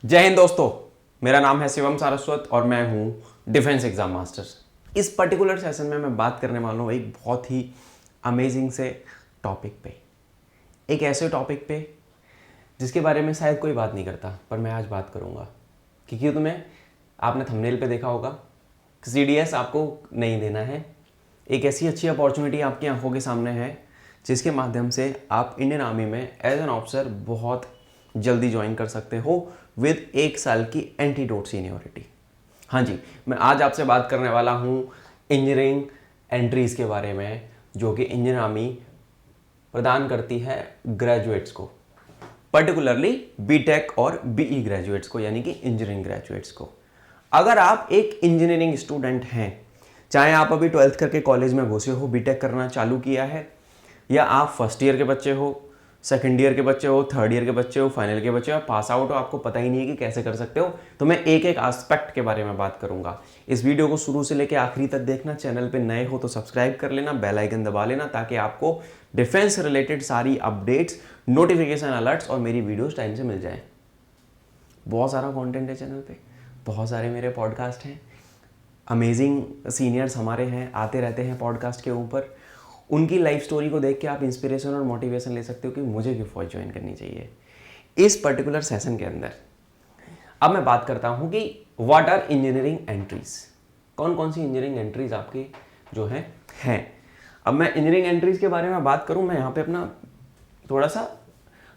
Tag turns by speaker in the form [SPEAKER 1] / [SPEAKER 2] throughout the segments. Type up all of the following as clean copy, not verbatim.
[SPEAKER 1] जय हिंद दोस्तों, मेरा नाम है शिवम सारस्वत और मैं हूं डिफेंस एग्जाम मास्टर्स। इस पर्टिकुलर सेशन में मैं बात करने वाला हूं एक बहुत ही अमेजिंग से टॉपिक पे, एक ऐसे टॉपिक पे जिसके बारे में शायद कोई बात नहीं करता, पर मैं आज बात करूंगा क्योंकि तुम्हें आपने थंबनेल पे देखा होगा CDS आपको नहीं देना है। एक ऐसी अच्छी अपॉर्चुनिटी आपकी आंखों के सामने है जिसके माध्यम से आप इंडियन आर्मी में एज एन ऑफिसर बहुत जल्दी ज्वाइन कर सकते हो विद 1 साल की एंटीडोट सीनियोरिटी। हाँ जी, मैं आज आपसे बात करने वाला हूँ इंजीनियरिंग एंट्रीज़ के बारे में, जो कि इंडियन आर्मी प्रदान करती है ग्रेजुएट्स को, पर्टिकुलरली बीटेक और बीई ग्रेजुएट्स को, यानी कि इंजीनियरिंग ग्रेजुएट्स को। अगर आप एक इंजीनियरिंग स्टूडेंट हैं, चाहे आप अभी 12th करके कॉलेज में घुसे हो, बीटेक करना चालू किया है, या आप फर्स्ट ईयर के बच्चे हो, सेकंड ईयर के बच्चे हो, थर्ड ईयर के बच्चे हो, फाइनल के बच्चे हो, पास आउट हो, आपको पता ही नहीं है कि कैसे कर सकते हो, तो मैं एक एक एस्पेक्ट के बारे में बात करूंगा। इस वीडियो को शुरू से लेकर आखिरी तक देखना। चैनल पे नए हो तो सब्सक्राइब कर लेना, बेल आइकन दबा लेना, ताकि आपको डिफेंस से रिलेटेड सारी अपडेट्स, नोटिफिकेशन अलर्ट्स और मेरी वीडियोस टाइम से मिल जाए। बहुत सारा कंटेंट है चैनल पे, बहुत सारे मेरे पॉडकास्ट हैं, अमेजिंग सीनियर्स हमारे हैं, आते रहते हैं पॉडकास्ट के ऊपर। उनकी लाइफ स्टोरी को देख के आप इंस्पिरेशन और मोटिवेशन ले सकते हो कि मुझे क्यों फौज ज्वाइन करनी चाहिए। इस पर्टिकुलर सेशन के अंदर अब मैं बात करता हूं कि व्हाट आर इंजीनियरिंग एंट्रीज, कौन कौन सी इंजीनियरिंग एंट्रीज आपकी जो हैं। अब मैं इंजीनियरिंग एंट्रीज के बारे में बात करूं, मैं यहाँ पे अपना थोड़ा सा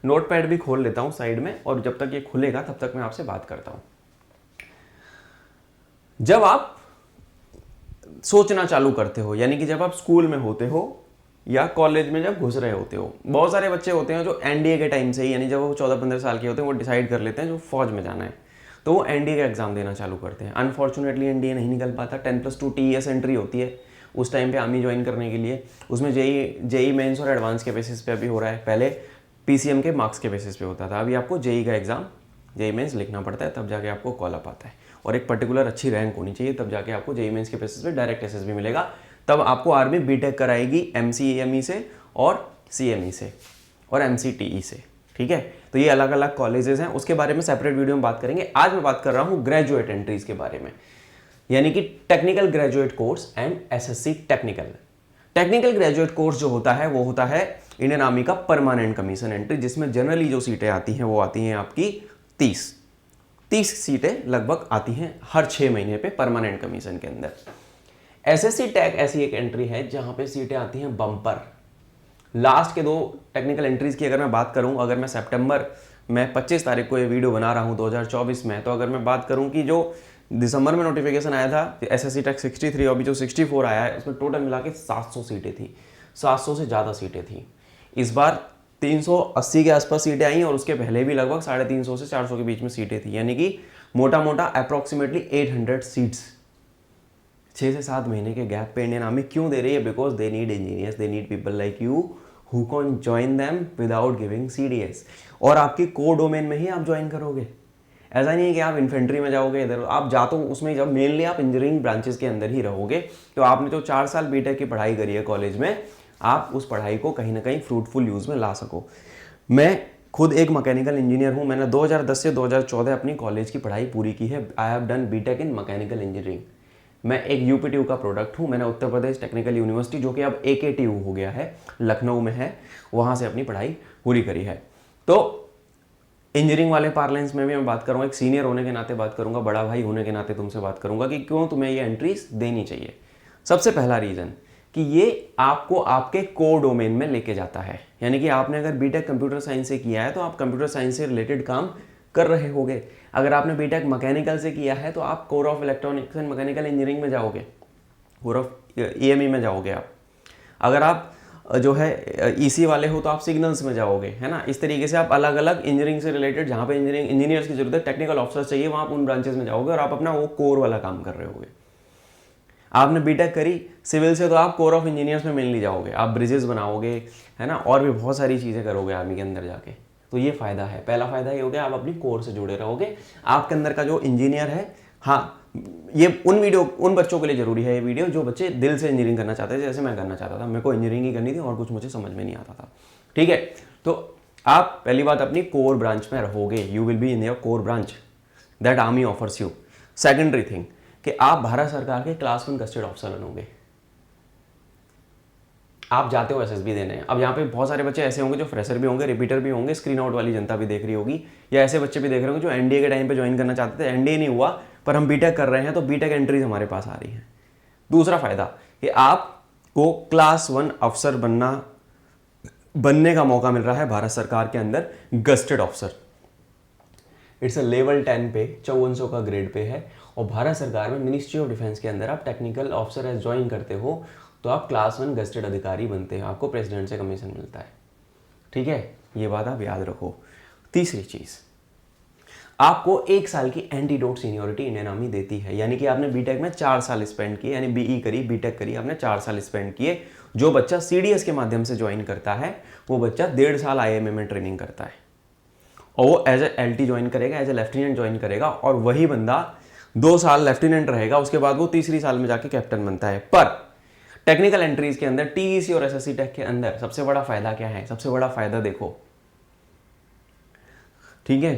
[SPEAKER 1] नोट पैड भी खोल लेता हूँ साइड में, और जब तक ये खुलेगा तब तक मैं आपसे बात करता हूँ। जब आप सोचना चालू करते हो, यानी कि जब आप स्कूल में होते हो या कॉलेज में जब घुस रहे होते हो, बहुत सारे बच्चे होते हैं जो एनडीए के टाइम से ही, यानी जब वो 14-15 साल के होते हैं, वो डिसाइड कर लेते हैं जो फौज में जाना है, तो वो एनडीए का एग्जाम देना चालू करते हैं। अनफॉर्चुनेटली एनडीए नहीं निकल पाता। 10+2 TES एंट्री होती है उस टाइम पे आर्मी ज्वाइन करने के लिए। उसमें जेई मेंस और एडवांस के बेसिस पे अभी हो रहा है। पहले PCM के मार्क्स के बेसिस पे होता था, अभी आपको जेई का एग्जाम, जेई मेंस लिखना पड़ता है, तब जाके आपको कॉल अप आता है, और एक पर्टिकुलर अच्छी रैंक होनी चाहिए, तब जाके आपको जेई मेंस के बेसिस पे डायरेक्ट SSB मिलेगा। तब आपको आर्मी बीटेक कराएगी MCAME से और CME से और MCTE से। ठीक है, तो ये अलग अलग कॉलेजेस हैं, उसके बारे में सेपरेट वीडियो में बात करेंगे। आज मैं बात कर रहा हूँ ग्रेजुएट एंट्रीज के बारे में, यानी कि technical graduate course and SSC technical. Technical graduate course जो होता है वो होता है इंडियन आर्मी का परमानेंट कमीशन एंट्री, जिसमें जनरली जो सीटें आती हैं वो आती हैं आपकी 30 सीटें लगभग आती हैं हर 6 महीने पे परमानेंट कमीशन के अंदर। SSC टेक ऐसी एक एंट्री है जहां पे सीटें आती हैं बम्पर। लास्ट के 2 टेक्निकल एंट्रीज की अगर मैं बात करूं, अगर मैं सितंबर में 25 तारीख को ये वीडियो बना रहा हूं 2024 में, तो अगर मैं बात करूं कि जो दिसंबर में नोटिफिकेशन आया था SSC टेक 63 और अभी जो 64 आया है, उसमें टोटल मिला के 700 सीटें थी, 700 से ज़्यादा सीटें थी। इस बार 380 के आसपास सीटें आई, और उसके पहले भी लगभग 350 से 400 के बीच में सीटें थी, यानी कि मोटा मोटा अप्रॉक्सीमेटली 800 सीट्स 6 से 7 महीने के गैप पे इंडियन आर्मी क्यों दे रही है? Because they need engineers, they need people like you who can join them without giving CDS। और आपकी कोर डोमेन में ही आप ज्वाइन करोगे। ऐसा नहीं है कि आप इन्फेंट्री में जाओगे, इधर आप जा तो उसमें, जब मेनली आप इंजीनियरिंग ब्रांचेस के अंदर ही रहोगे, तो आपने जो 4 साल बीटेक की पढ़ाई करी है कॉलेज में, आप उस पढ़ाई को कहीं ना कहीं फ्रूटफुल यूज़ में ला सको। मैं खुद एक मैकेनिकल इंजीनियर हूँ। मैंने 2010 से 2014 अपनी कॉलेज की पढ़ाई पूरी की है। I have done BTech in mechanical engineering. मैं एक UPTU का प्रोडक्ट हूँ। मैंने उत्तर प्रदेश टेक्निकल यूनिवर्सिटी, जो कि अब AKTU हो गया है, लखनऊ में है, वहाँ से अपनी पढ़ाई पूरी करी है। तो इंजीनियरिंग वाले पार्लेंस में भी मैं बात करूँगा, एक सीनियर होने के नाते बात करूँगा, बड़ा भाई होने के नाते तुमसे बात करूँगा कि क्यों तुम्हें ये एंट्रीज देनी चाहिए। सबसे पहला रीज़न कि ये आपको आपके कोर डोमेन में लेके जाता है, यानी कि आपने अगर बीटेक कंप्यूटर साइंस से किया है तो आप कंप्यूटर साइंस से रिलेटेड काम कर रहे होगे। अगर आपने बीटेक मैकेनिकल से किया है तो आप core of electronics and mechanical engineering में जाओगे, कोर ऑफ EME में जाओगे आप। अगर आप जो है EC वाले हो तो आप सिग्नल्स में जाओगे, है ना। इस तरीके से आप अलग अलग इंजीनियरिंग से रिलेटेड, जहाँ पे इंजीनियर्स की जरूरत है, टेक्निकल ऑफिसर्स चाहिए, वहाँ आप उन ब्रांचेस में जाओगे और आप अपना वो कोर वाला काम कर रहे होगे। आपने बीटेक करी सिविल से तो आप कोर ऑफ इंजीनियर्स में मेनली जाओगे, आप ब्रिजेस बनाओगे, है ना, और भी बहुत सारी चीज़ें करोगे आर्मी के अंदर जाके। तो ये फ़ायदा है। पहला फ़ायदा ये हो गया, आप अपनी कोर से जुड़े रहोगे। आपके अंदर का जो इंजीनियर है, हाँ, ये उन बच्चों के लिए ज़रूरी है ये वीडियो जो बच्चे दिल से इंजीनियरिंग करना चाहते थे, जैसे मैं करना चाहता था। मेरे को इंजीनियरिंग ही करनी थी और कुछ मुझे समझ में नहीं आता था। ठीक है, तो आप पहली बात अपनी कोर ब्रांच में रहोगे, you will be in your core branch. That army offers you. Secondary thing कि आप भारत सरकार के क्लास 1 गस्टेड ऑफिसर बनोगे। आप जाते हो एसएसबी देने। अब यहाँ पे बहुत सारे बच्चे ऐसे होंगे जो फ्रेशर भी होंगे, रिपीटर भी होंगे, स्क्रीन आउट वाली जनता भी देख रही होगी, या ऐसे बच्चे भी देख रहे होंगे जो एनडीए के टाइम पे ज्वाइन करना चाहते थे, एनडीए नहीं हुआ पर हम बीटेक कर रहे हैं, तो बीटेक एंट्रीज हमारे पास आ रही हैं। दूसरा फायदा कि आपको क्लास 1 अफसर बनने का मौका मिल रहा है भारत सरकार के अंदर gazetted officer. It's a level 10 पे, 5400 का ग्रेड पे है, और भारत सरकार में मिनिस्ट्री ऑफ डिफेंस के अंदर आप टेक्निकल ऑफिसर एज ज्वाइन करते हो तो आप क्लास 1 गस्टेड अधिकारी बनते हैं, आपको प्रेसिडेंट से कमीशन मिलता है। ठीक है, ये बात आप याद रखो। तीसरी चीज़, आपको 1 साल की एंटीडोट सीनियोरिटी इंडियन आर्मी देती है, यानी कि आपने बीटेक में 4 साल स्पेंड किए, यानी बीई करी, बीटेक करी, आपने 4 साल स्पेंड किए। जो बच्चा सीडीएस के माध्यम से ज्वाइन करता है वो बच्चा 1.5 साल आईएमए में ट्रेनिंग करता है, और वो एज ए एलटी ज्वाइन करेगा, एज ए लेफ्टिनेंट ज्वाइन करेगा, और वही बंदा 2 साल लेफ्टिनेंट रहेगा, उसके बाद वो तीसरी साल में जाके कैप्टन बनता है। पर टेक्निकल एंट्रीज के अंदर, टीईसी और एसएससी टेक के अंदर सबसे बड़ा फायदा क्या है? सबसे बड़ा फायदा देखो, ठीक है,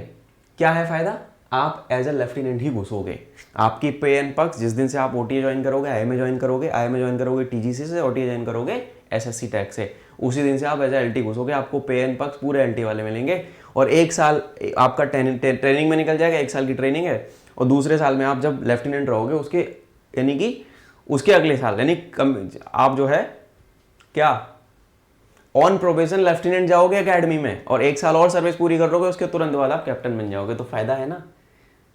[SPEAKER 1] क्या है फायदा? आप एज ए लेफ्टिनेंट ही घुसोगे। आपकी पे एंड पक्ष जिस दिन से आप ओटीए ज्वाइन करोगे, आईएमए ज्वाइन करोगे, आईएमए ज्वाइन करोगे टीजीसी से, ओटीए ज्वाइन करोगे एसएससी टेक से, उसी दिन से आप एज ए एलटी घुसोगे। आपको पे एंड पक्ष पूरे एलटी वाले मिलेंगे, और 1 साल आपका ट्रेनिंग में निकल जाएगा, 1 साल की ट्रेनिंग है, और दूसरे साल में आप जब लेफ्टिनेंट रहोगे उसके यानी कि उसके अगले साल यानी आप जो है क्या ऑन प्रोबेशन लेफ्टिनेंट जाओगे एकेडमी में, और 1 साल और सर्विस पूरी कर लोगे, उसके तुरंत बाद आप कैप्टन बन जाओगे। तो फायदा है ना,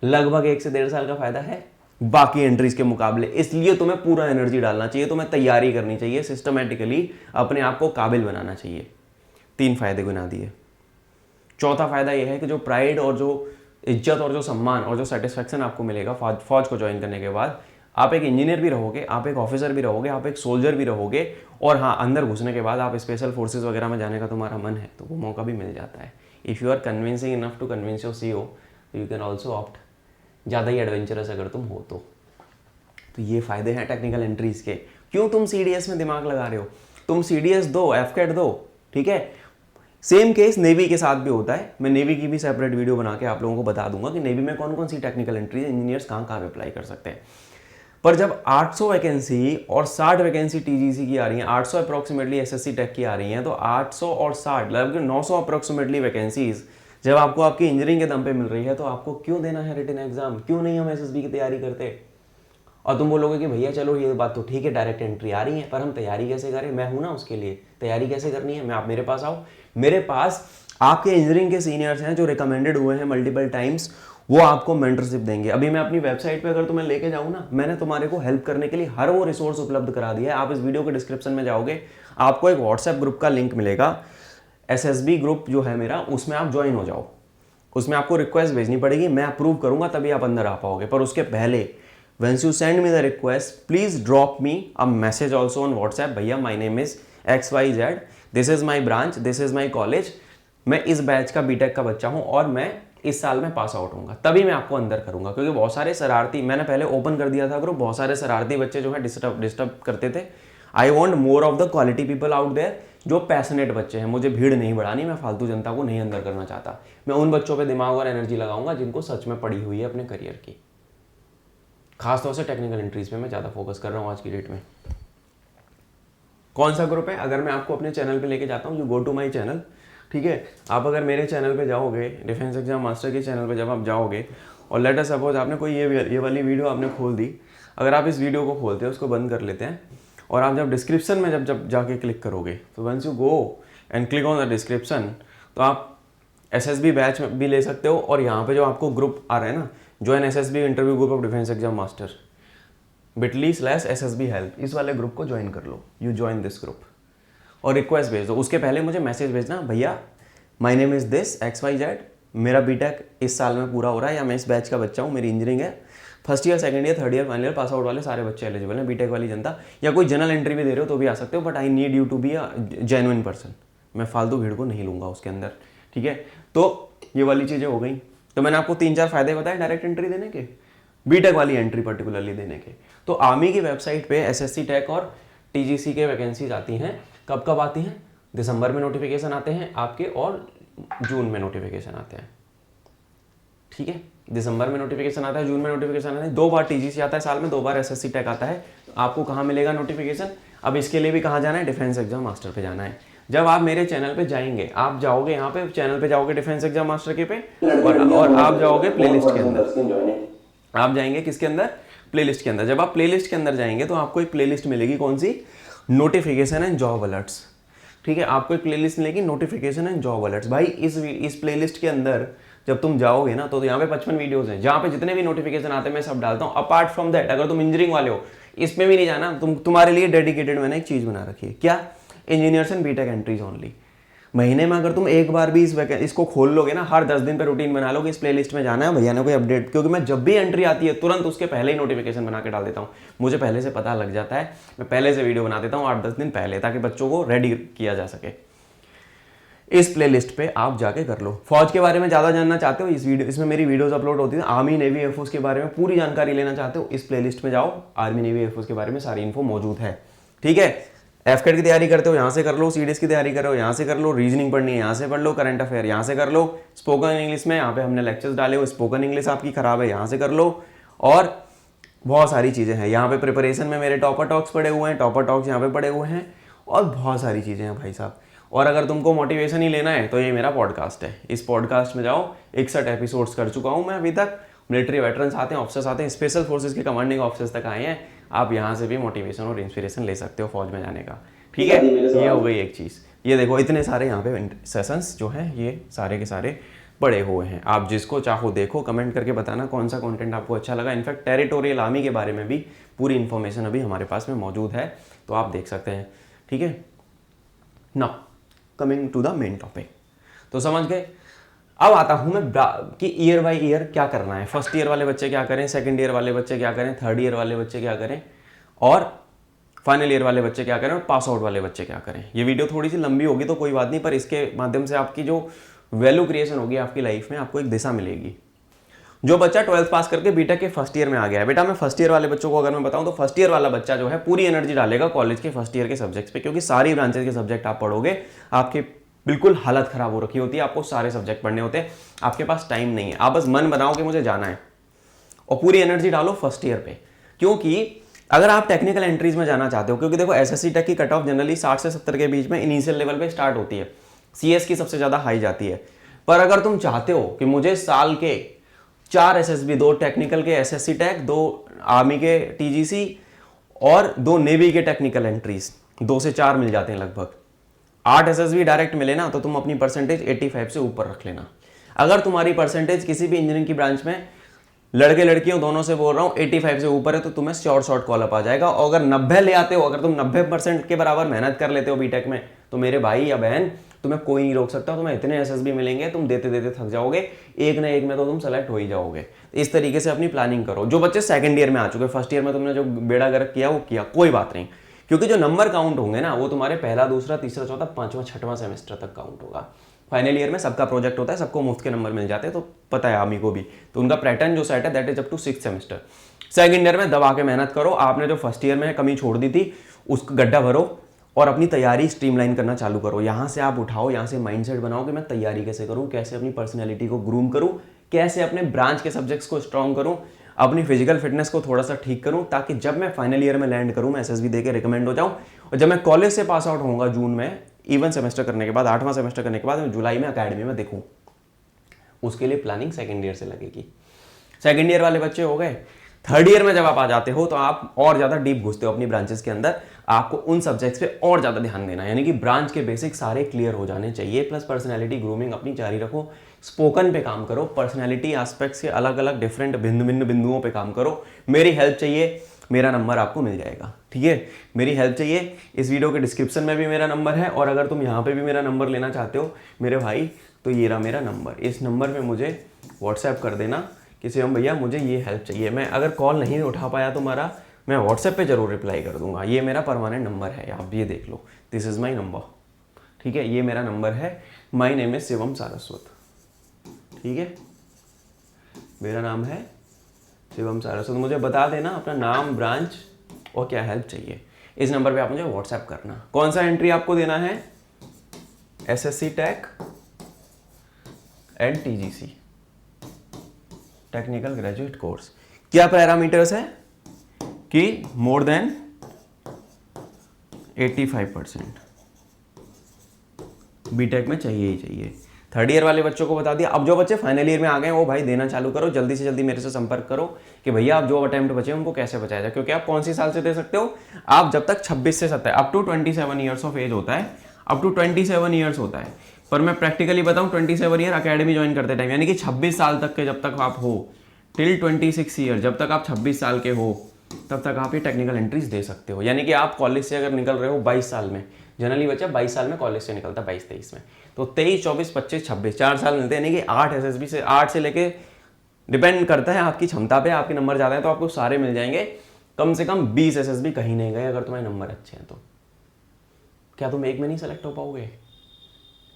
[SPEAKER 1] लगभग 1 से 1.5 साल का फायदा है बाकी एंट्रीज के मुकाबले। इसलिए तुम्हें पूरा एनर्जी डालना चाहिए, तुम्हें तैयारी करनी चाहिए, सिस्टमेटिकली अपने आप को काबिल बनाना चाहिए। 3 फायदे गिना दिए। चौथा फायदा यह है कि जो प्राइड और जो इज्जत और जो सम्मान और जो सेटिस्फैक्शन आपको मिलेगा फौज को ज्वाइन करने के बाद, आप एक इंजीनियर भी रहोगे, आप एक ऑफिसर भी रहोगे, आप एक सोल्जर भी रहोगे, और हाँ, अंदर घुसने के बाद आप स्पेशल फोर्सेज वगैरह में जाने का तुम्हारा मन है तो वो मौका भी मिल जाता है। If you are convincing enough to convince your CEO, you can also opt, ज़्यादा ही एडवेंचरस अगर तुम हो तो ये फायदे हैं टेक्निकल एंट्रीज के। क्यों तुम सीडीएस में दिमाग लगा रहे हो? तुम सीडीएस दो, एफकेट दो, ठीक है। सेम केस नेवी के साथ भी होता है। मैं नेवी की भी सेपरेट वीडियो बना के आप लोगों को बता दूंगा कि नेवी में कौन कौन सी टेक्निकल एंट्रीज इंजीनियर्स कहाँ कहाँ अप्लाई कर सकते हैं। पर जब 800 वैकेंसी और 60 वैकेंसी टीजीसी की आ रही हैं, 800 अप्रोक्सीमेटली एसएससी टेक की आ रही हैं, तो 800 और 60 लगभग 900 अप्रोक्सीमेटली वैकेंसीज जब आपको आपकी इंजीनियरिंग के दम पे मिल रही है, तो आपको क्यों देना है रिटन एग्जाम? क्यों नहीं हम एसएसबी की तैयारी करते? और तुम बोलोगे कि भैया चलो ये बात तो ठीक है, डायरेक्ट एंट्री आ रही है, पर हम तैयारी कैसे करें? मैं हूं ना उसके लिए। तैयारी कैसे करनी है? आप मेरे पास आओ। मेरे पास आपके इंजीनियरिंग के सीनियर्स हैं जो रिकमेंडेड हुए हैं मल्टीपल टाइम्स, वो आपको मेंटरशिप देंगे। अभी मैं अपनी वेबसाइट पे अगर तुम्हें लेके जाऊँ ना, मैंने तुम्हारे को हेल्प करने के लिए हर वो रिसोर्स उपलब्ध करा दिया है। आप इस वीडियो के डिस्क्रिप्शन में जाओगे, आपको एक व्हाट्सएप ग्रुप का लिंक मिलेगा, एसएसबी ग्रुप जो है मेरा, उसमें आप ज्वाइन हो जाओ। उसमें आपको रिक्वेस्ट भेजनी पड़ेगी, मैं अप्रूव करूंगा तभी आप अंदर आ पाओगे। पर उसके पहले once you send me the request, please drop me a message also on WhatsApp, भैया my name is XYZ, this is my branch, this is my college, मैं इस बैच का बीटेक का बच्चा हूँ और मैं इस साल में पास आउट होऊंगा, तभी मैं आपको अंदर करूंगा। क्योंकि बहुत सारे शरारती, मैंने पहले ओपन कर दिया था ग्रुप, बहुत सारे शरारती बच्चे जो है डिस्टर्ब करते थे। I want more of the quality people out there, जो पैशनेट बच्चे हैं। मुझे भीड़ नहीं बढ़ानी, मैं फालतू जनता को नहीं अंदर करना चाहता। मैं उन बच्चों पर दिमाग और एनर्जी लगाऊंगा जिनको सच में पड़ी हुई है अपने करियर की। खासतौर से टेक्निकल एंट्रीज पे मैं ज़्यादा फोकस कर रहा हूँ आज की डेट में। कौन सा ग्रुप है? अगर मैं आपको अपने चैनल पे लेके जाता हूँ, you go to my channel, ठीक है। आप अगर मेरे चैनल पे जाओगे, डिफेंस एग्जाम मास्टर के चैनल पे जब आप जाओगे, और लेट अस सपोज आपने कोई ये वाली वीडियो आपने खोल दी, अगर आप इस वीडियो को खोलते हैं, उसको बंद कर लेते हैं, और आप जब डिस्क्रिप्शन में जब जाके क्लिक करोगे, तो once you go and click on the description, तो आप एसएसबी बैच में भी ले सकते हो, और यहाँ पे जो आपको ग्रुप आ रहा है ना, join SSB interview group of defence exam master bit.ly/SSB help, इस वाले ग्रुप को ज्वाइन कर लो। यू ज्वाइन दिस ग्रुप और रिक्वेस्ट भेज दो। उसके पहले मुझे मैसेज भेजना, भैया my name is this XYZ, मेरा बीटेक इस साल में पूरा हो रहा है, या मैं इस बैच का बच्चा हूँ, मेरी इंजीनियरिंग है, first year, second year, third year, final year pass out वाले सारे बच्चे एलिजिबल हैं, बीटेक वाली जनता, या कोई जनरल एंट्री भी दे रहे हो तो भी आ सकते हो, but I need you to be a genuine person. मैं फालतू भीड़ को नहीं लूँगा उसके अंदर, ठीक है। तो ये वाली चीज़ें हो गई। तो मैंने आपको 3-4 फायदे बताए डायरेक्ट एंट्री देने के, बीटेक वाली एंट्री पर्टिकुलरली देने के। तो आर्मी की वेबसाइट पे एसएससी टेक और टीजीसी के वैकेंसीज आती हैं। कब कब आती हैं? दिसंबर में नोटिफिकेशन आते हैं आपके, और जून में नोटिफिकेशन आते हैं, ठीक है, दिसंबर में नोटिफिकेशन आता है, जून में नोटिफिकेशन आता है, 2 बार टीजीसी आता है साल में, 2 बार एसएससी टेक आता है। आपको कहाँ मिलेगा नोटिफिकेशन? अब इसके लिए भी कहाँ जाना है? डिफेंस एग्जाम मास्टर पे जाना है। जब आप मेरे चैनल पे जाएंगे, आप जाओगे यहाँ पे चैनल पे जाओगे डिफेंस एग्जाम मास्टर के पे, और आप जाओगे प्लेलिस्ट के अंदर। आप जाएंगे किसके अंदर? प्लेलिस्ट के अंदर। जब आप प्लेलिस्ट के अंदर जाएंगे तो आपको एक प्लेलिस्ट मिलेगी, कौन सी? Notification and job alerts. ठीक है, आपको एक प्लेलिस्ट मिलेगी नोटिफिकेशन एंड जॉब अलर्ट्स। भाई इस प्लेलिस्ट के अंदर जब तुम जाओगे ना तो यहाँ पे 55 वीडियोस हैं, जहाँ पे जितने भी नोटिफिकेशन आते हैं मैं सब डालता हूँ। अपार्ट फ्रॉम दैट, अगर तुम इंजीनियरिंग वाले हो, इसमें भी नहीं जाना, तुम्हारे लिए डेडिकेटेड मैंने एक चीज बना रखी है। क्या? Engineers and BTech entries only. महीने में अगर तुम एक बार भी इसको खोल लोगे ना, हर 10 दिन पे रूटीन बना लोगे, इस प्लेलिस्ट में जाना है, भैया ने कोई अपडेट, क्योंकि मैं जब भी एंट्री आती है तुरंत उसके पहले ही नोटिफिकेशन बना के डाल देता हूँ। मुझे पहले से पता लग जाता है, मैं पहले से वीडियो बना देता हूँ 8-10 दिन पहले, ताकि बच्चों को रेडी किया जा सके। इस प्लेलिस्ट पे आप जाके कर लो। फौज के बारे में ज़्यादा जानना चाहते हो, इसमें मेरी वीडियोस अपलोड होती है। आर्मी नेवी एयरफोर्स के बारे में पूरी जानकारी लेना चाहते हो, इस प्लेलिस्ट में जाओ, आर्मी नेवी एयरफोर्स के बारे में सारी इन्फो मौजूद है। ठीक है, एफकेट की तैयारी करते हो यहाँ से कर लो, सीडीएस की तैयारी कर रहे हो यहाँ से कर लो, रीजनिंग पढ़नी है यहाँ से पढ़ लो, करंट अफेयर यहाँ से कर लो, स्पोकन इंग्लिश में यहाँ पे हमने लेक्चर्स डाले हो, स्पोकन इंग्लिश आपकी खराब है यहाँ से कर लो, और बहुत सारी चीज़ें हैं यहाँ पे। प्रिपरेशन में मेरे टॉपर टॉक्स पड़े हुए हैं, टॉपर टॉक्स यहाँ पे पड़े हुए हैं, और बहुत सारी चीज़ें हैं भाई साहब। और अगर तुमको मोटिवेशन ही लेना है तो ये मेरा पॉडकास्ट है, इस पॉडकास्ट में जाओ। 61 एपिसोड्स कर चुका हूँ मैं अभी तक। मिलिट्री वेटरन्स आते हैं, ऑफिसर्स आते हैं, स्पेशल फोर्सेस के कमांडिंग ऑफिसर्स तक आए हैं। आप यहाँ से भी मोटिवेशन और इंस्पिरेशन ले सकते हो फौज में जाने का। ठीक है, ये हो गई एक चीज़। ये देखो इतने सारे यहाँ पे सेशंस जो हैं, ये सारे के सारे पड़े हुए हैं। आप जिसको चाहो देखो, कमेंट करके बताना कौन सा कंटेंट आपको अच्छा लगा। इनफैक्ट टेरिटोरियल आर्मी के बारे में भी पूरी इन्फॉर्मेशन अभी हमारे पास में मौजूद है, तो आप देख सकते हैं। ठीक है, now coming to the main topic, तो समझ गए। अब आता हूं मैं कि ईयर बाय ईयर क्या करना है। फर्स्ट ईयर वाले बच्चे क्या करें, सेकंड ईयर वाले बच्चे क्या करें, थर्ड ईयर वाले बच्चे क्या करें, और फाइनल ईयर वाले बच्चे क्या करें, और पास आउट वाले बच्चे क्या करें। ये वीडियो थोड़ी सी लंबी होगी तो कोई बात नहीं, पर इसके माध्यम से आपकी जो वैल्यू क्रिएशन होगी आपकी लाइफ में, आपको एक दिशा मिलेगी। जो बच्चा 12th पास करके बीटेक के फर्स्ट ईयर में आ गया है, बेटा मैं फर्स्ट ईयर वाले बच्चों को अगर मैं बताऊं तो फर्स्ट ईयर वाला बच्चा जो है पूरी एनर्जी डालेगा कॉलेज के फर्स्ट ईयर के सब्जेक्ट्स पे, क्योंकि सारी ब्रांचेस के सब्जेक्ट आप पढ़ोगे, आपकी बिल्कुल हालत खराब हो रखी होती है, आपको सारे सब्जेक्ट पढ़ने होते हैं, आपके पास टाइम नहीं है। आप बस मन बनाओ कि मुझे जाना है और पूरी एनर्जी डालो फर्स्ट ईयर पे। क्योंकि अगर आप टेक्निकल एंट्रीज में जाना चाहते हो, क्योंकि देखो एसएससी टेक की कट ऑफ जनरली 60 से 70 के बीच में इनिशियल लेवल पे स्टार्ट होती है, सीएस की सबसे ज़्यादा हाई जाती है। पर अगर तुम चाहते हो कि मुझे साल के 4 एसएसबी, 2 टेक्निकल के एसएससी टेक, 2 आर्मी के टीजीसी और 2 नेवी के टेक्निकल एंट्रीज, 2 से 4 मिल जाते हैं लगभग, 8 एसएसबी डायरेक्ट मिले ना, तो तुम अपनी परसेंटेज 85 से ऊपर रख लेना। अगर तुम्हारी परसेंटेज किसी भी इंजीनियरिंग की ब्रांच में, लड़के लड़कियों दोनों से बोल रहा हूँ, 85 से ऊपर है तो तुम्हें शॉर्ट कॉल अप आ जाएगा। और अगर 90 ले आते हो, अगर तुम 90% के बराबर मेहनत कर लेते हो बीटेक में, तो मेरे भाई या बहन तुम्हें कोई नहीं रोक सकता। तुम्हें इतने एसएसबी मिलेंगे, तुम देते देते थक जाओगे, एक ना एक में तो तुम सेलेक्ट हो ही जाओगे। इस तरीके से अपनी प्लानिंग करो। जो बच्चे सेकंड ईयर में आ चुके, फर्स्ट ईयर में तुमने जो बेड़ा गर्क किया वो किया, कोई बात नहीं, क्योंकि जो नंबर काउंट होंगे ना वो तुम्हारे पहला, दूसरा, तीसरा, चौथा, पांचवा, छठवां सेमेस्टर तक काउंट होगा। फाइनल ईयर में सबका प्रोजेक्ट होता है, सबको मुफ्त के नंबर मिल जाते हैं, तो पता है आर्मी को भी, तो उनका पैटर्न जो सेट है that is up to 6th semester. Second year में दबा के मेहनत करो। आपने जो फर्स्ट ईयर में कमी छोड़ दी थी उसको गड्ढा भरो और अपनी तैयारी स्ट्रीमलाइन करना चालू करो। यहाँ से आप उठाओ, यहाँ से माइंडसेट बनाओ कि मैं तैयारी कैसे करूँ, कैसे अपनी पर्सनैलिटी को ग्रूम करूँ, कैसे अपने ब्रांच के सब्जेक्ट्स को स्ट्रॉन्ग करूँ, अपनी फिजिकल फिटनेस को थोड़ा सा ठीक करूँ, ताकि जब मैं फाइनल ईयर में लैंड करूँ मैं एसएसबी दे के रिकमेंड हो जाऊँ। और जब मैं कॉलेज से पास आउट होऊंगा जून में, इवन सेमेस्टर करने के बाद, 8वां सेमेस्टर करने के बाद, मैं जुलाई में अकेडमी में देखूँ। उसके लिए प्लानिंग सेकंड ईयर से लगेगी। सेकंड ईयर वाले बच्चे हो गए। थर्ड ईयर में जब आप आ जाते हो तो आप और ज़्यादा डीप घुसते हो अपनी ब्रांचेस के अंदर। आपको उन सब्जेक्ट्स पे और ज़्यादा ध्यान देना है, यानी कि ब्रांच के बेसिक सारे क्लियर हो जाने चाहिए, प्लस पर्सनैलिटी ग्रूमिंग अपनी जारी रखो। स्पोकन पे काम करो, पर्सनैलिटी एस्पेक्ट्स के अलग अलग डिफरेंट भिन्न बिंदुओं पे काम करो। मेरी हेल्प चाहिए, मेरा नंबर आपको मिल जाएगा, ठीक है। मेरी हेल्प चाहिए, इस वीडियो के डिस्क्रिप्शन में भी मेरा नंबर है, और अगर तुम यहाँ पे भी मेरा नंबर लेना चाहते हो मेरे भाई, तो ये रहा मेरा नंबर। इस नंबर पे मुझे व्हाट्सएप कर देना कि शिवम भैया मुझे ये हेल्प चाहिए। मैं अगर कॉल नहीं उठा पाया तुम्हारा, मैं व्हाट्सएप पे जरूर रिप्लाई कर दूंगा। ये मेरा परमानेंट नंबर है, आप ये देख लो, दिस इज़ माई नंबर, ठीक है। ये मेरा नंबर है, my name is Shivam Saraswat, ठीक है। मेरा नाम है शिवम सारस्वत। मुझे बता देना अपना नाम, ब्रांच और क्या हेल्प चाहिए। इस नंबर पे आप मुझे व्हाट्सएप करना। कौन सा एंट्री आपको देना है? SSC tech and TGC, technical graduate course. क्या पैरामीटर्स है कि मोर देन 85% बीटेक में चाहिए ही चाहिए। थर्ड ईयर वाले बच्चों को बता दिया। अब जो बच्चे फाइनल ईयर में आ गए वो भाई देना चालू करो, जल्दी से जल्दी मेरे से संपर्क करो कि भैया आप जो अटेम्प्ट बचे उनको कैसे बचाया जाए, क्योंकि आप कौन सी साल से दे सकते हो, आप जब तक 26 से 27 up to 27 years of age होता है, अप टू 27 ईयर्स होता है। पर मैं प्रैक्टिकली बताऊं 27 ईयर अकेडमी ज्वाइन करते टाइम, यानी कि 26 साल तक के जब तक आप हो, टिल 26 ईयर, जब तक आप 26 साल के हो तब तक आप ये टेक्निकल एंट्रीज दे सकते हो। यानी कि आप कॉलेज से अगर निकल रहे हो 22 साल में, जनरली बच्चा 22 साल में कॉलेज से निकलता है, 22-23 में, तो 23, 24, 25, 26 4 साल मिलते हैं। यानी कि 8 एसएसबी से 8 से लेके डिपेंड करता है आपकी क्षमता पे, आपके नंबर ज़्यादा है तो आपको सारे मिल जाएंगे। कम से कम 20 एसएसबी कहीं नहीं गए अगर तुम्हारे नंबर अच्छे हैं तो। क्या तुम एक में नहीं सेलेक्ट हो पाओगे?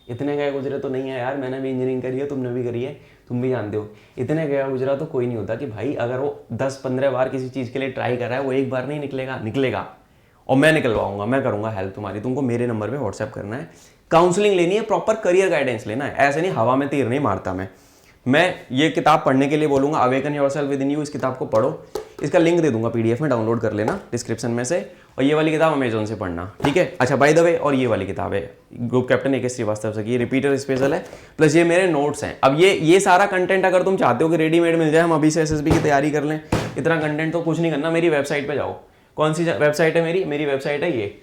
[SPEAKER 1] इतने गए गुजरे तो नहीं है यार, मैंने भी इंजीनियरिंग करी है, तुमने भी करी है, तुम भी जानते हो। इतने गया गुजरा तो कोई नहीं होता कि भाई अगर वो 10-15 बार किसी चीज़ के लिए ट्राई कर रहा है वो एक बार नहीं निकलेगा। और मैं निकलवाऊंगा, मैं करूंगा हेल्प तुम्हारी। तुमको मेरे नंबर पे व्हाट्सएप करना है, काउंसलिंग लेनी है, प्रॉपर करियर गाइडेंस लेना है। ऐसे नहीं हवा में तीर नहीं मारता मैं ये किताब पढ़ने के लिए बोलूंगा, awaken yourself with in you, इस किताब को पढ़ो। इसका लिंक दे दूंगा पीडीएफ में, डाउनलोड कर लेना डिस्क्रिप्शन में से। और ये वाली किताब अमेजोन से पढ़ना, ठीक है। अच्छा बाय द वे, और ये वाली किताब है ग्रुप कैप्टन AK श्रीवास्तव से, ये रिपीटर स्पेशल है, प्लस ये मेरे नोट्स हैं। अब ये सारा कंटेंट अगर तुम चाहते हो कि रेडीमेड मिल जाए, हम अभी से SSB की तैयारी कर लें, इतना कंटेंट तो कुछ नहीं करना, मेरी वेबसाइट पर जाओ। कौन सी वेबसाइट है मेरी वेबसाइट है ये,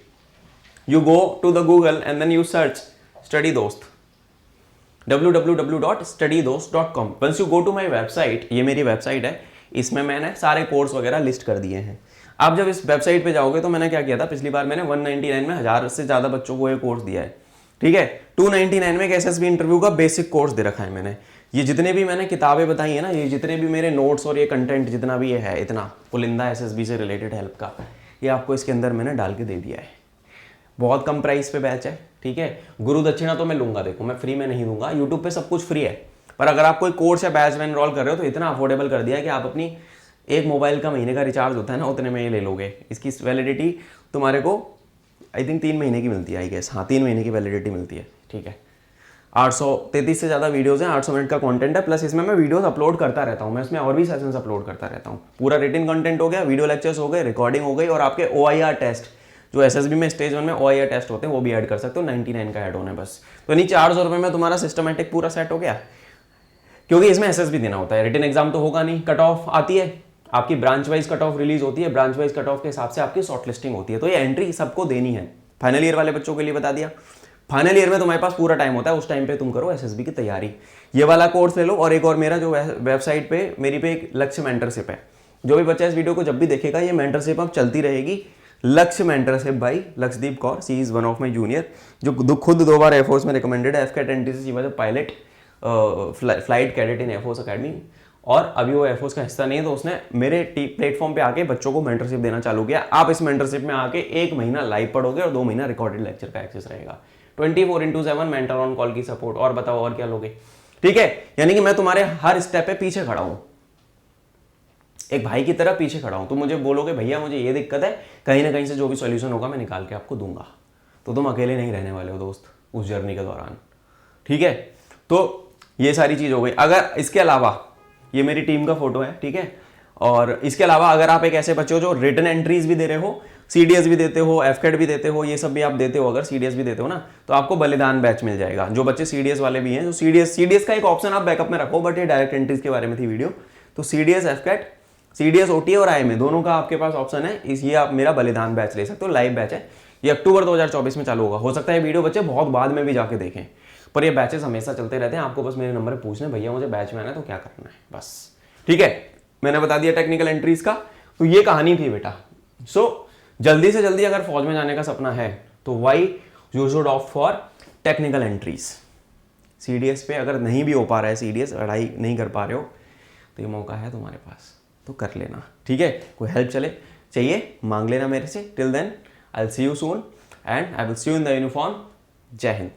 [SPEAKER 1] you go to the Google and then you search study Dost, www.studydost.com। Once you go to my website, ये मेरी वेबसाइट है, इसमें मैंने सारे कोर्स वगैरह लिस्ट कर दिए हैं। आप जब इस वेबसाइट पे जाओगे तो मैंने क्या किया था, पिछली बार मैंने 199 में 1000 से ज़्यादा बच्चों को ये कोर्स दिया है, ठीक है। 299 में एक SSB इंटरव्यू का बेसिक कोर्स दे रखा है मैंने। ये जितने भी मैंने किताबें बताई है ना, ये जितने भी मेरे नोट्स और ये कंटेंट जितना भी ये है, इतना पुलिंदा SSB से रिलेटेड हेल्प का, ये आपको इसके अंदर मैंने डाल के दे दिया है। बहुत कम प्राइस पे बैच है, ठीक है। गुरु दक्षिणा तो मैं लूंगा, देखो मैं फ्री में नहीं दूंगा, यूट्यूब पे सब कुछ फ्री है। पर अगर आप कोई कोर्स या बैच में एनरोल कर रहे हो तो इतना अफोर्डेबल कर दिया है कि आप अपनी एक मोबाइल का महीने का रिचार्ज होता है ना, उतने में ये ले लोगे। इसकी वैलिडिटी तुम्हारे को आई थिंक 3 महीने की मिलती है, आई गेस, हाँ 3 महीने की वैलिडिटी मिलती है, ठीक है। 833 से ज़्यादा वीडियोज़ हैं, 800 मिनट का कंटेंट है, प्लस इसमें मैं वीडियोस अपलोड करता रहता हूँ, मैं इसमें और भी सेशंस अपलोड करता रहता हूँ। पूरा रिटन कंटेंट हो गया, वीडियो लेक्चर्स हो गए, रिकॉर्डिंग हो गई, और आपके OIR टेस्ट जो SSB में स्टेज 1 में OIR टेस्ट होते हैं वो भी ऐड कर सकते हो। 99 का ऐड होना है बस। तो नहीं 400 रुपये में तुम्हारा सिस्टमेटिक पूरा सेट हो गया, क्योंकि इसमें SSB देना होता है, रिटन एग्जाम तो होगा नहीं। कट ऑफ आती है आपकी, branch wise cut off release होती है, ब्रांच वाइज कट ऑफ के हिसाब से आपकी शॉर्ट लिस्टिंग होती है। तो ये एंट्री सबको देनी है। फाइनल ईयर वाले बच्चों के लिए बता दिया, फाइनल ईयर में तुम्हारे पास पूरा टाइम होता है, उस टाइम पे तुम करो SSB की तैयारी। ये वाला कोर्स ले लो, और एक और मेरा जो वेबसाइट पे मेरी पे एक लक्ष्य मेंटरशिप है। जो भी बच्चा इस वीडियो को जब भी देखेगा, ये मेंटरशिप अब चलती रहेगी। Lakshya mentorship by Lakshdeep Kaur, she is one of my junior, जो खुद 2 बार एयरफोर्स में रिकमेंडेड है, FCAT NTC, she was a pilot flight cadet in air force academy. और अभी वो एयरफोर्स का हिस्सा नहीं है, तो उसने मेरे प्लेटफॉर्म पे आके बच्चों को मेंटरशिप देना चालू किया। आप इस मेंटरशिप में आके 1 महीना लाइव पढ़ोगे और 2 महीना रिकॉर्डेड लेक्चर का एक्सेस रहेगा। 24/7 मेंटर ऑन कॉल की सपोर्ट। और बताओ और क्या लोगे, ठीक है। यानी कि मैं तुम्हारे हर स्टेप पे पीछे खड़ा हूं, एक भाई की तरह पीछे खड़ा हूं। तुम मुझे बोलोगे भैया मुझे ये दिक्कत है, कहीं ना कहीं से जो भी सॉल्यूशन होगा मैं निकाल के आपको दूंगा। तो तुम अकेले नहीं रहने वाले हो दोस्त उस जर्नी के दौरान, ठीक है। तो ये सारी चीज हो गई। अगर इसके अलावा, ये मेरी टीम का फोटो है, ठीक है। और इसके अलावा अगर आप एक ऐसे बच्चे हो जो रिटन एंट्रीज भी दे रहे हो, CDS भी देते हो, FCAT भी देते हो, ये सब भी आप देते हो, अगर CDS भी देते हो ना, तो आपको बलिदान बैच मिल जाएगा। जो बच्चे CDS वाले भी हैं, जो CDS का एक ऑप्शन आप बैकअप में रखो, बट ये डायरेक्ट एंट्रीज के बारे में थी वीडियो। तो CDS, FCAT, CDS, OTA और IMA दोनों का आपके पास ऑप्शन है। ये आप मेरा बलिदान बैच ले सकते हो, लाइव बैच है। ये अक्टूबर 2024 में चालू होगा। हो सकता है वीडियो बच्चे बहुत बाद में भी जाके देखें, पर ये बैचेस हमेशा चलते रहते हैं। आपको बस मेरे नंबर पे पूछना है भैया मुझे बैच में आना है तो क्या करना है, बस, ठीक है। मैंने बता दिया टेक्निकल एंट्रीज का। तो ये कहानी थी बेटा। जल्दी से जल्दी अगर फौज में जाने का सपना है तो why you should opt for technical entries. CDS पे अगर नहीं भी हो पा रहा है, CDS पढ़ाई नहीं कर पा रहे हो, तो ये मौका है तुम्हारे पास, तो कर लेना, ठीक है। कोई हेल्प चाहिए मांग लेना मेरे से। Till then I will see you soon and I will see you in the uniform. Jai Hind.